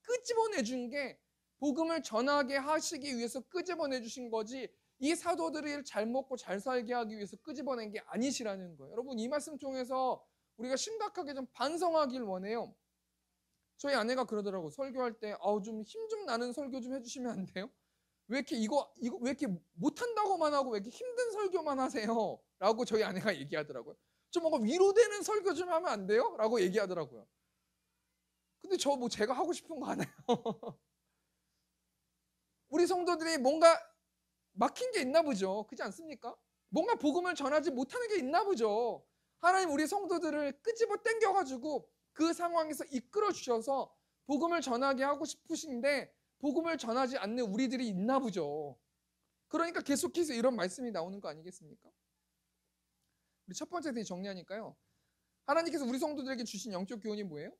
끄집어내 준 게 복음을 전하게 하시기 위해서 끄집어내 주신 거지 이 사도들이 잘 먹고 잘 살게 하기 위해서 끄집어낸 게 아니시라는 거예요. 여러분, 이 말씀 통해서 우리가 심각하게 좀 반성하길 원해요. 저희 아내가 그러더라고. 설교할 때 좀 힘 좀 나는 설교 좀 해주시면 안 돼요? 왜 이렇게 이거 왜 이렇게 못한다고만 하고 왜 이렇게 힘든 설교만 하세요? 라고 저희 아내가 얘기하더라고요. 좀 뭔가 위로되는 설교 좀 하면 안 돼요? 라고 얘기하더라고요. 근데 저 뭐 제가 하고 싶은 거 하나요? 우리 성도들이 뭔가 막힌 게 있나 보죠. 그렇지 않습니까? 뭔가 복음을 전하지 못하는 게 있나 보죠. 하나님 우리 성도들을 끄집어 당겨가지고 그 상황에서 이끌어 주셔서 복음을 전하게 하고 싶으신데 복음을 전하지 않는 우리들이 있나 보죠. 그러니까 계속해서 이런 말씀이 나오는 거 아니겠습니까? 우리 첫 번째 대 정리하니까요. 하나님께서 우리 성도들에게 주신 영적 교훈이 뭐예요?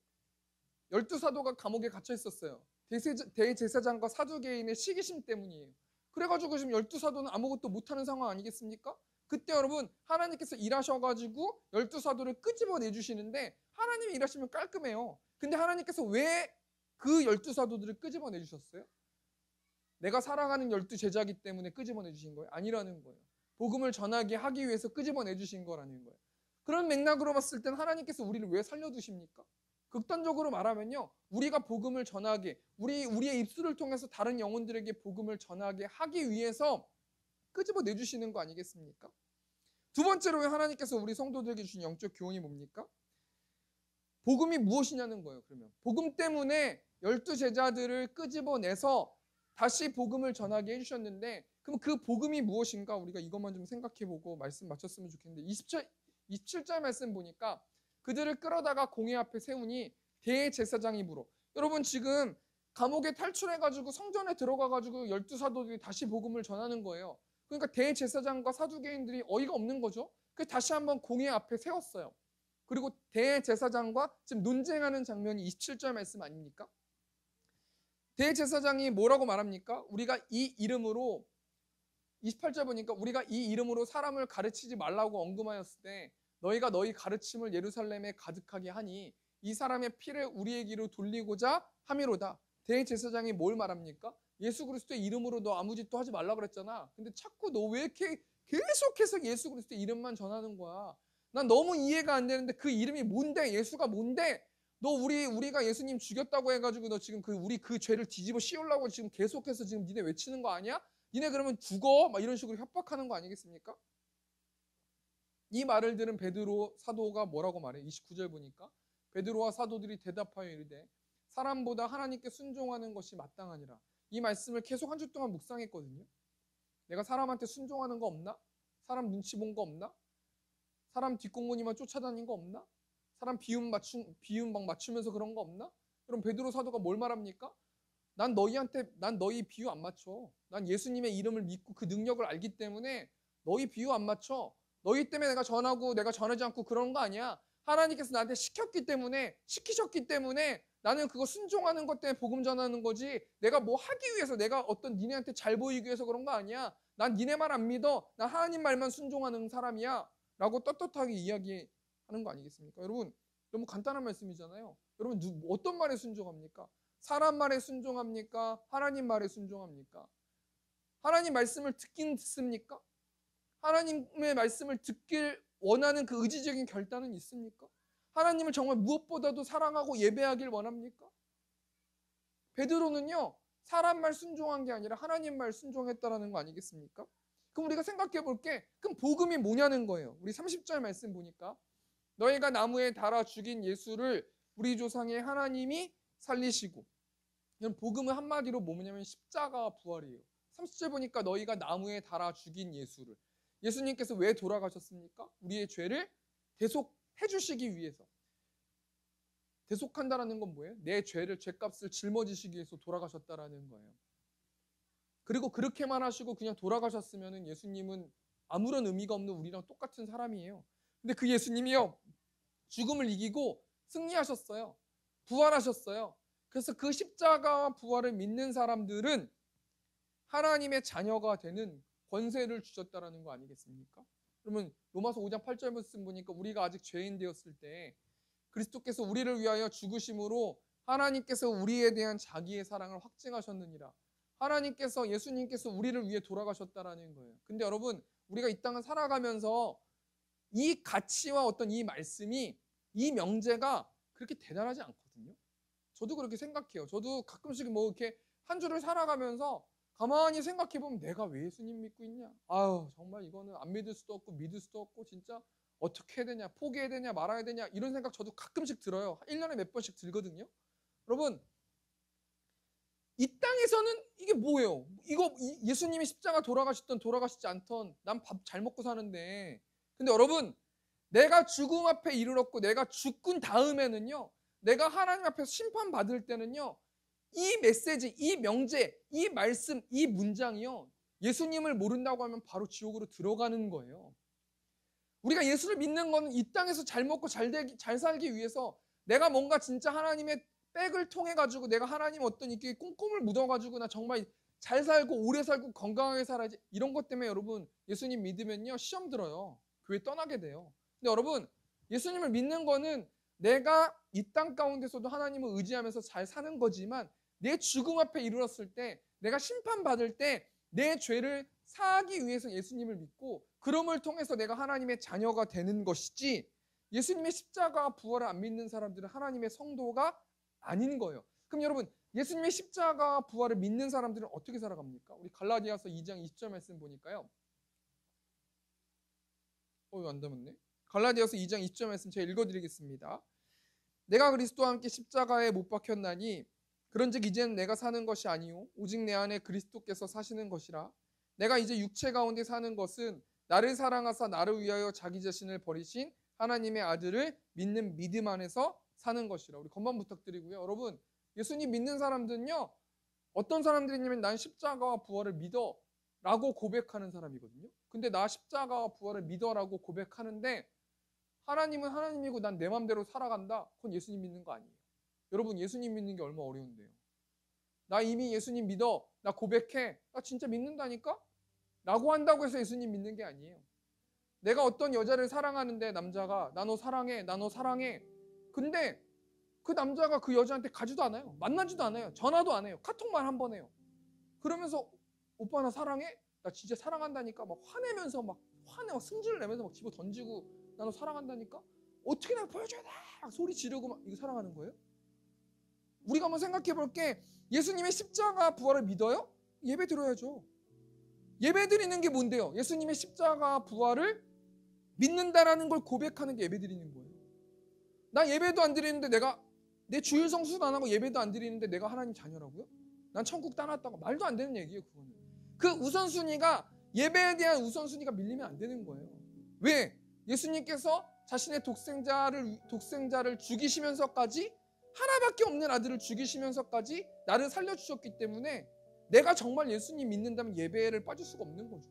12사도가 감옥에 갇혀 있었어요. 대제사장과 사두개인의 시기심 때문이에요. 그래가지고 지금 12사도는 아무것도 못하는 상황 아니겠습니까? 그때 여러분 하나님께서 일하셔가지고 12사도를 끄집어내 주시는데 하나님이 일하시면 깔끔해요. 근데 하나님께서 왜 그 12사도들을 끄집어내 주셨어요? 내가 사랑하는 12제자이기 때문에 끄집어내 주신 거예요? 아니라는 거예요. 복음을 전하게 하기 위해서 끄집어내 주신 거라는 거예요. 그런 맥락으로 봤을 땐 하나님께서 우리를 왜 살려두십니까? 극단적으로 말하면요. 우리가 복음을 전하게 우리의 입술을 통해서 다른 영혼들에게 복음을 전하게 하기 위해서 끄집어내 주시는 거 아니겠습니까? 두 번째로 하나님께서 우리 성도들에게 주신 영적 교훈이 뭡니까? 복음이 무엇이냐는 거예요. 그러면 복음 때문에 12제자들을 끄집어내서 다시 복음을 전하게 해주셨는데 그럼 그 복음이 무엇인가? 우리가 이것만 좀 생각해보고 말씀 마쳤으면 좋겠는데 27절 말씀 보니까 그들을 끌어다가 공회 앞에 세우니 대제사장이 물어. 여러분 지금 감옥에 탈출해가지고 성전에 들어가가지고 12사도들이 다시 복음을 전하는 거예요. 그러니까 대제사장과 사두개인들이 어이가 없는 거죠. 그래서 다시 한번 공회 앞에 세웠어요. 그리고 대제사장과 지금 논쟁하는 장면이 27절 말씀 아닙니까? 대제사장이 뭐라고 말합니까? 우리가 이 이름으로 28절 보니까 우리가 이 이름으로 사람을 가르치지 말라고 언급하였을 때 너희가 너희 가르침을 예루살렘에 가득하게 하니 이 사람의 피를 우리에게로 돌리고자 함이로다. 대제사장이 뭘 말합니까? 예수 그리스도의 이름으로 너 아무 짓도 하지 말라 그랬잖아. 근데 자꾸 너 왜 이렇게 계속해서 예수 그리스도의 이름만 전하는 거야? 난 너무 이해가 안 되는데 그 이름이 뭔데? 예수가 뭔데? 너 우리가 예수님 죽였다고 해가지고 너 지금 우리 그 죄를 뒤집어 씌우려고 지금 계속해서 지금 니네 외치는 거 아니야? 니네 그러면 죽어? 막 이런 식으로 협박하는 거 아니겠습니까? 이 말을 들은 베드로 사도가 뭐라고 말해? 29절 보니까 베드로와 사도들이 대답하여 이르되 사람보다 하나님께 순종하는 것이 마땅하니라. 이 말씀을 계속 한 주 동안 묵상했거든요. 내가 사람한테 순종하는 거 없나? 사람 눈치 본 거 없나? 사람 뒷공무니만 쫓아다닌 거 없나? 사람 비움 막 맞추면서 그런 거 없나? 그럼 베드로 사도가 뭘 말합니까? 난 너희 비유 안 맞춰. 난 예수님의 이름을 믿고 그 능력을 알기 때문에 너희 비유 안 맞춰. 너희 때문에 내가 전하고 내가 전하지 않고 그런 거 아니야. 하나님께서 나한테 시키셨기 때문에 나는 그거 순종하는 것 때문에 복음 전하는 거지. 내가 뭐 하기 위해서 내가 어떤 니네한테 잘 보이기 위해서 그런 거 아니야. 난 니네 말 안 믿어. 난 하나님 말만 순종하는 사람이야. 라고 떳떳하게 이야기하는 거 아니겠습니까? 여러분, 너무 간단한 말씀이잖아요. 여러분, 어떤 말에 순종합니까? 사람 말에 순종합니까? 하나님 말에 순종합니까? 하나님 말씀을 듣긴 듣습니까? 하나님의 말씀을 듣길 원하는 그 의지적인 결단은 있습니까? 하나님을 정말 무엇보다도 사랑하고 예배하길 원합니까? 베드로는요, 사람 말 순종한 게 아니라 하나님 말 순종했다라는 거 아니겠습니까? 그럼 우리가 생각해 볼게. 그럼 복음이 뭐냐는 거예요. 우리 30절 말씀 보니까 너희가 나무에 달아 죽인 예수를 우리 조상의 하나님이 살리시고, 이건 복음은 한마디로 뭐냐면 십자가와 부활이에요. 30절 보니까 너희가 나무에 달아 죽인 예수를, 예수님께서 왜 돌아가셨습니까? 우리의 죄를 대속해 주시기 위해서. 대속한다라는 건 뭐예요? 내 죄를, 죄값을 짊어지시기 위해서 돌아가셨다라는 거예요. 그리고 그렇게만 하시고 그냥 돌아가셨으면 예수님은 아무런 의미가 없는 우리랑 똑같은 사람이에요. 근데 그 예수님이요, 죽음을 이기고 승리하셨어요. 부활하셨어요. 그래서 그 십자가와 부활을 믿는 사람들은 하나님의 자녀가 되는 권세를 주셨다라는 거 아니겠습니까? 그러면 로마서 5장 8절 말씀 보니까 우리가 아직 죄인 되었을 때 그리스도께서 우리를 위하여 죽으심으로 하나님께서 우리에 대한 자기의 사랑을 확증하셨느니라. 하나님께서, 예수님께서 우리를 위해 돌아가셨다라는 거예요. 근데 여러분, 우리가 이 땅을 살아가면서 이 가치와 어떤 이 말씀이, 이 명제가 그렇게 대단하지 않거든요. 저도 그렇게 생각해요. 저도 가끔씩 뭐 이렇게 한 주를 살아가면서 가만히 생각해 보면 내가 왜 예수님 믿고 있냐? 아유, 정말 이거는 안 믿을 수도 없고 믿을 수도 없고 진짜 어떻게 해야 되냐? 포기해야 되냐? 말아야 되냐? 이런 생각 저도 가끔씩 들어요. 1년에 몇 번씩 들거든요. 여러분, 이 땅에서는 이게 뭐예요? 이거 예수님이 십자가 돌아가시든 돌아가시지 않던 난 밥 잘 먹고 사는데, 근데 여러분, 내가 죽음 앞에 이르렀고 내가 죽은 다음에는요, 내가 하나님 앞에서 심판받을 때는요, 이 메시지, 이 명제, 이 말씀, 이 문장이요, 예수님을 모른다고 하면 바로 지옥으로 들어가는 거예요. 우리가 예수를 믿는 건 이 땅에서 잘 먹고 잘 살기 위해서 내가 뭔가 진짜 하나님의 백을 통해 가지고 내가 하나님 어떤 이렇게 꼼꼼을 묻어 가지고 나 정말 잘 살고 오래 살고 건강하게 살아야지, 이런 것 때문에 여러분 예수님 믿으면요 시험 들어요. 교회 떠나게 돼요. 근데 여러분, 예수님을 믿는 거는 내가 이 땅 가운데서도 하나님을 의지하면서 잘 사는 거지만 내 죽음 앞에 이르렀을 때, 내가 심판받을 때 내 죄를 사하기 위해서 예수님을 믿고 그럼을 통해서 내가 하나님의 자녀가 되는 것이지, 예수님의 십자가와 부활을 안 믿는 사람들은 하나님의 성도가 아닌 거예요. 그럼 여러분, 예수님의 십자가와 부활을 믿는 사람들은 어떻게 살아갑니까? 우리 갈라디아서 2장 20절 말씀 보니까요. 이거 안 담았네. 갈라디아서 2장 20절 말씀 제가 읽어드리겠습니다. 내가 그리스도와 함께 십자가에 못 박혔나니 그런즉 이제는 내가 사는 것이 아니요 오직 내 안에 그리스도께서 사시는 것이라. 내가 이제 육체 가운데 사는 것은 나를 사랑하사 나를 위하여 자기 자신을 버리신 하나님의 아들을 믿는 믿음 안에서 사는 것이라. 우리 건반 부탁드리고요. 여러분, 예수님 믿는 사람들은요, 어떤 사람들이냐면 난 십자가와 부활을 믿어 라고 고백하는 사람이거든요. 근데 나 십자가와 부활을 믿어 라고 고백하는데 하나님은 하나님이고 난 내 맘대로 살아간다? 그건 예수님 믿는 거 아니에요. 여러분, 예수님 믿는 게 얼마나 어려운데요. 나 이미 예수님 믿어, 나 고백해, 나 진짜 믿는다니까? 라고 한다고 해서 예수님 믿는 게 아니에요. 내가 어떤 여자를 사랑하는데 남자가 나 너 사랑해, 나 너 사랑해. 근데 그 남자가 그 여자한테 가지도 않아요. 만나지도 않아요. 전화도 안 해요. 카톡만 한 번 해요. 그러면서 오빠 나 사랑해? 나 진짜 사랑한다니까? 막 화내면서 막 승질을 내면서 막 집어 던지고 나 너 사랑한다니까? 어떻게 내가 보여줘야 돼? 막 소리 지르고 막 이거 사랑하는 거예요? 우리가 한번 생각해 볼게. 예수님의 십자가 부활을 믿어요? 예배 드려야죠. 예배 드리는 게 뭔데요? 예수님의 십자가 부활을 믿는다라는 걸 고백하는 게 예배 드리는 거예요. 나 예배도 안 드리는데 내가 내 주일 성수도 안 하고 예배도 안 드리는데 내가 하나님 자녀라고요? 난 천국 따놨다고. 말도 안 되는 얘기예요. 그거는. 그 우선순위가, 예배에 대한 우선순위가 밀리면 안 되는 거예요. 왜? 예수님께서 자신의 독생자를 죽이시면서까지, 하나밖에 없는 아들을 죽이시면서까지 나를 살려주셨기 때문에 내가 정말 예수님 믿는다면 예배를 빠질 수가 없는 거죠.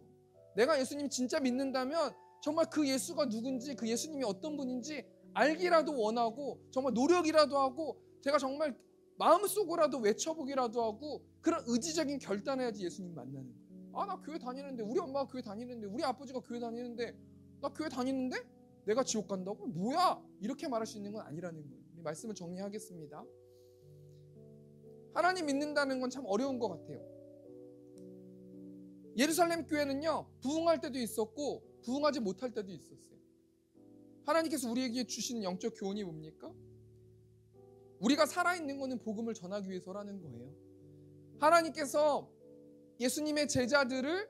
내가 예수님 진짜 믿는다면 정말 그 예수가 누군지, 그 예수님이 어떤 분인지 알기라도 원하고 정말 노력이라도 하고 제가 정말 마음속으로라도 외쳐보기라도 하고 그런 의지적인 결단을 해야지 예수님 만나는 거예요. 아, 나 교회 다니는데, 우리 엄마가 교회 다니는데, 우리 아버지가 교회 다니는데, 나 교회 다니는데 내가 지옥 간다고? 뭐야? 이렇게 말할 수 있는 건 아니라는 거예요. 우리 말씀을 정리하겠습니다. 하나님 믿는다는 건 참 어려운 것 같아요. 예루살렘 교회는요, 부흥할 때도 있었고 부흥하지 못할 때도 있었어요. 하나님께서 우리에게 주시는 영적 교훈이 뭡니까? 우리가 살아있는 것은 복음을 전하기 위해서라는 거예요. 하나님께서 예수님의 제자들을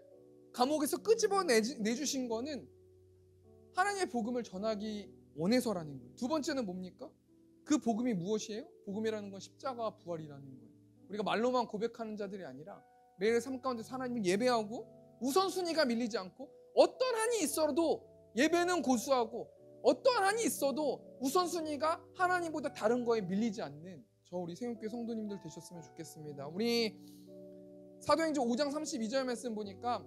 감옥에서 끄집어 내주신 거는 하나님의 복음을 전하기 원해서라는 거예요. 두 번째는 뭡니까? 그 복음이 무엇이에요? 복음이라는 건 십자가와 부활이라는 거예요. 우리가 말로만 고백하는 자들이 아니라 매일 삶 가운데서 하나님을 예배하고 우선순위가 밀리지 않고 어떤 한이 있어도 예배는 고수하고 어떤 한이 있어도 우선순위가 하나님보다 다른 거에 밀리지 않는 우리 세움교회 성도님들 되셨으면 좋겠습니다. 우리 사도행전 5장 32절 말씀 보니까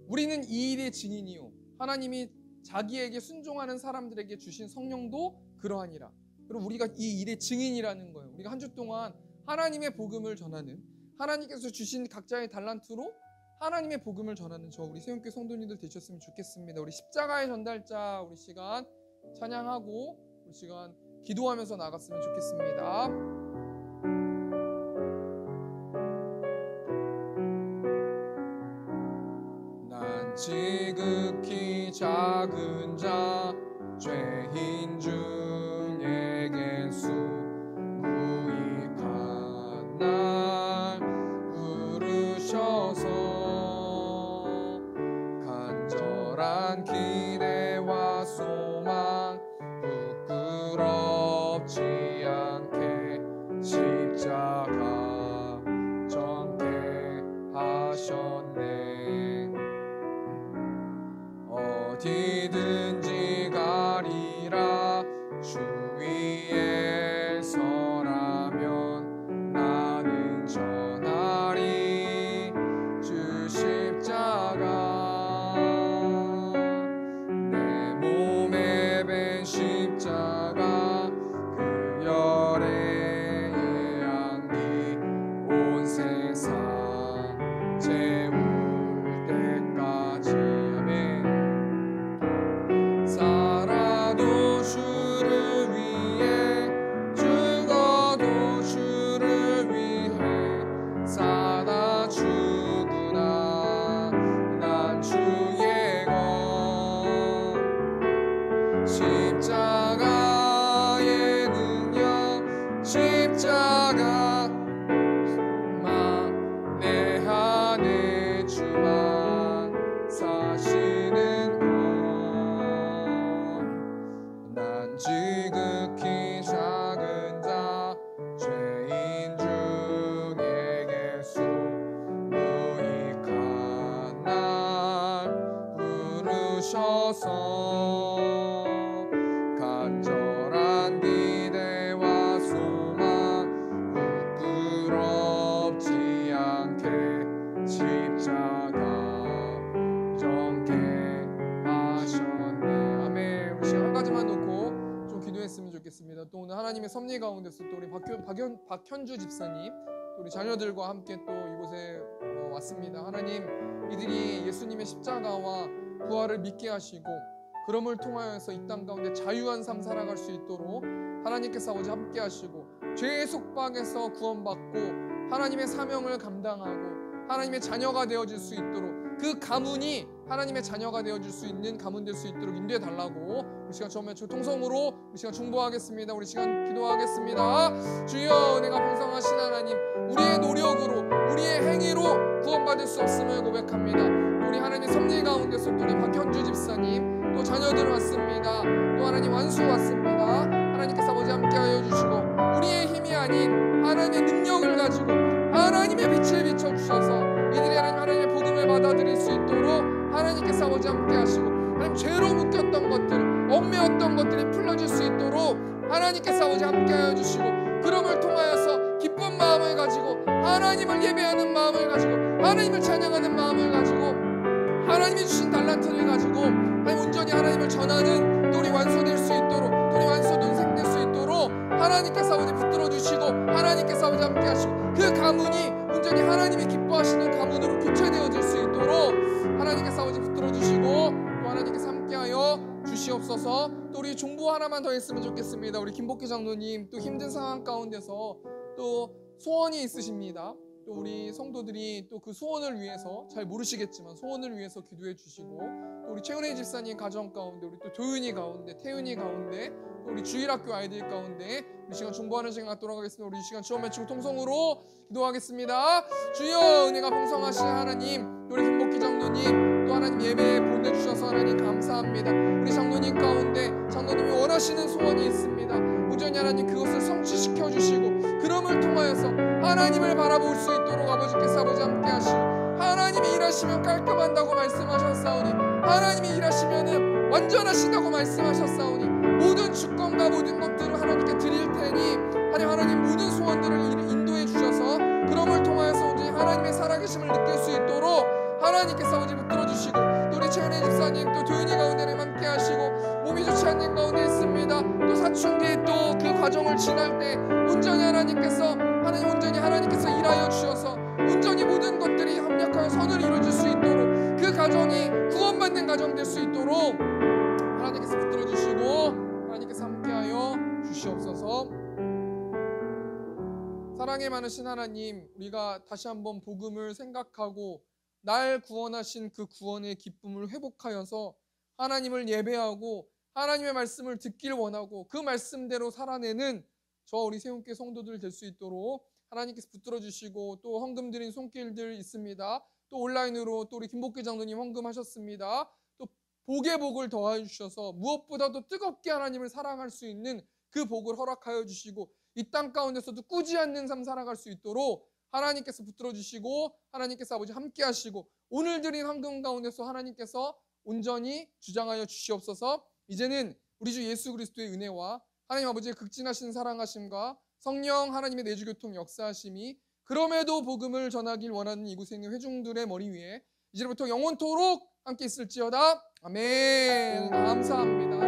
우리는 이 일의 증인이요 하나님이 자기에게 순종하는 사람들에게 주신 성령도 그러하니라. 그리고 우리가 이 일의 증인이라는 거예요. 우리가 한 주 동안 하나님의 복음을 전하는, 하나님께서 주신 각자의 달란트로 하나님의 복음을 전하는 우리 세움교회 성도님들 되셨으면 좋겠습니다. 우리 십자가의 전달자 우리 시간 찬양하고 우리 시간 기도하면서 나갔으면 좋겠습니다. 난 지극히 작은 자 죄인 중에 수 무익한 날 부르셔서 간절한 기대와 소망 부끄럽지 않게 십자가 정케 하셨네. 어디든지 가리라 주 위에 서라면 나는 전하리 주 십자가 내 몸에 밴 십자가 그 열의 향기 온 세상 채울 때까지 아멘. 살아도 주를 위해 죽어도 주를 위해 사다 주구나 난 주의 것 십자가의 능력 십자가 내 안에 주만 사시는 것 난 지극히 작은 자 죄인 중에 수 무익한 날 부르셔서 간절한 기대와 소망 부끄럽지 않게 십자가 정케 하셨네. 아멘. 우리 시간 한 가지만 놓고 좀 기도했으면 좋겠습니다. 또 오늘 하나님의 섭리 가운데서 또 우리 박현주 집사님 또 우리 자녀들과 함께 또 이곳에 왔습니다. 하나님, 이들이 예수님의 십자가와 부활을 믿게 하시고 그럼을 통하여서 이 땅 가운데 자유한 삶 살아갈 수 있도록 하나님께서 아버지 함께 하시고 죄의 속박에서 구원받고 하나님의 사명을 감당하고 하나님의 자녀가 되어질 수 있도록 그 가문이 하나님의 자녀가 되어질 수 있는 가문 될 수 있도록 인도해 달라고 우리 시간 처음에 통성으로 우리 시간 중보하겠습니다. 우리 시간 기도하겠습니다. 주여, 내가 풍성하신 하나님, 우리의 노력으로 우리의 행위로 구원받을 수 없음을 고백합니다. 우리 하나님의 섭리 가운데서 또 우리 박현주 집사님 또 자녀들 왔습니다. 또 하나님 완수 왔습니다. 하나님께서 아버지 함께하여 주시고 우리의 힘이 아닌 하나님의 능력을 가지고 하나님의 빛을 비춰주셔서 이들이 하나님의 복음을 받아들일 수 있도록 하나님께서 아버지 함께하시고 하나님 죄로 묶였던 것들, 얽매였던 것들이 풀어질 수 있도록 하나님께서 아버지 함께하여 주시고 그럼을 통하여서 기쁜 마음을 가지고 하나님을 예배하는 마음을 가지고 하나님을 찬양하는 마음을 가지고 하나님이 주신 달란트를 가지고 하나님 온전히 하나님을 전하는 또 우리 완소될 수 있도록 또 우리 완소 논생될 수 있도록 하나님께서 아버지 붙들어 주시고 하나님께서 아버지 함께 하시고 그 가문이 온전히 하나님이 기뻐하시는 가문으로 교체되어질 수 있도록 하나님께서 아버지 붙들어주시고 또 하나님께서 함께하여 주시옵소서. 또 우리 종부 하나만 더 했으면 좋겠습니다. 우리 김복희 장로님 또 힘든 상황 가운데서 또 소원이 있으십니다. 또 우리 성도들이 또 그 소원을 위해서 잘 모르시겠지만 소원을 위해서 기도해 주시고 또 우리 최은혜 집사님 가정 가운데 우리 또 도윤이 가운데 태윤이 가운데 또 우리 주일학교 아이들 가운데 우리 시간 중보하는 시간 갖도록 하겠습니다. 우리 이 시간 지원 맺히고 통성으로 기도하겠습니다. 주여 은혜가 풍성하신 하나님 우리 김복희 장로님 또 하나님 예배에 보내주셔서 하나님 감사합니다. 우리 장로님 가운데 장로님이 원하시는 소원이 있습니다. 온전히 하나님 그것을 성취시켜 주시고 그럼을 통하여서 하나님을 바라볼 수 있도록 아버지께서 아버지 함께 하시고 하나님이 일하시면 깔끔한다고 말씀하셨사오니 하나님이 일하시면 완전하시다고 말씀하셨사오니 모든 주권과 모든 것들을 하나님께 드릴 테니 하나님 모든 소원들을 인도해 주셔서 그럼을 통하여서 온전히 하나님의 살아계심을 느낄 수 있도록 하나님께서 아버지 붙들어 주시고 또 우리 최은혜 집사님 또 도윤이 가운데를 함께 하시고 몸이 좋지 않는 가운데 있습니다. 또 사춘기 또 그 과정을 지날 때 온전히 하나님께서 일하여 주셔서 온전히 모든 것들이 합력하여 선을 이루어질 수 있도록 그 가정이 구원받는 가정 될 수 있도록 하나님께서 붙들어 주시고 하나님께서 함께하여 주시옵소서. 사랑에 많으신 하나님, 우리가 다시 한번 복음을 생각하고 날 구원하신 그 구원의 기쁨을 회복하여서 하나님을 예배하고 하나님의 말씀을 듣길 원하고 그 말씀대로 살아내는 저 우리 세움교회 성도들 될 수 있도록 하나님께서 붙들어 주시고 또 헌금 드린 손길들 있습니다. 또 온라인으로 또 우리 김복희 장로님 헌금하셨습니다. 또 복의 복을 더하여 주셔서 무엇보다도 뜨겁게 하나님을 사랑할 수 있는 그 복을 허락하여 주시고 이 땅 가운데서도 꾸지 않는 삶 살아갈 수 있도록 하나님께서 붙들어 주시고 하나님께서 아버지 함께 하시고 오늘 드린 헌금 가운데서 하나님께서 온전히 주장하여 주시옵소서. 이제는 우리 주 예수 그리스도의 은혜와 하나님 아버지의 극진하신 사랑하심과 성령 하나님의 내주교통 역사하심이 그럼에도 복음을 전하길 원하는 이곳에 있는 회중들의 머리 위에 이제부터 영원토록 함께 있을지어다. 아멘. 감사합니다. 하나님.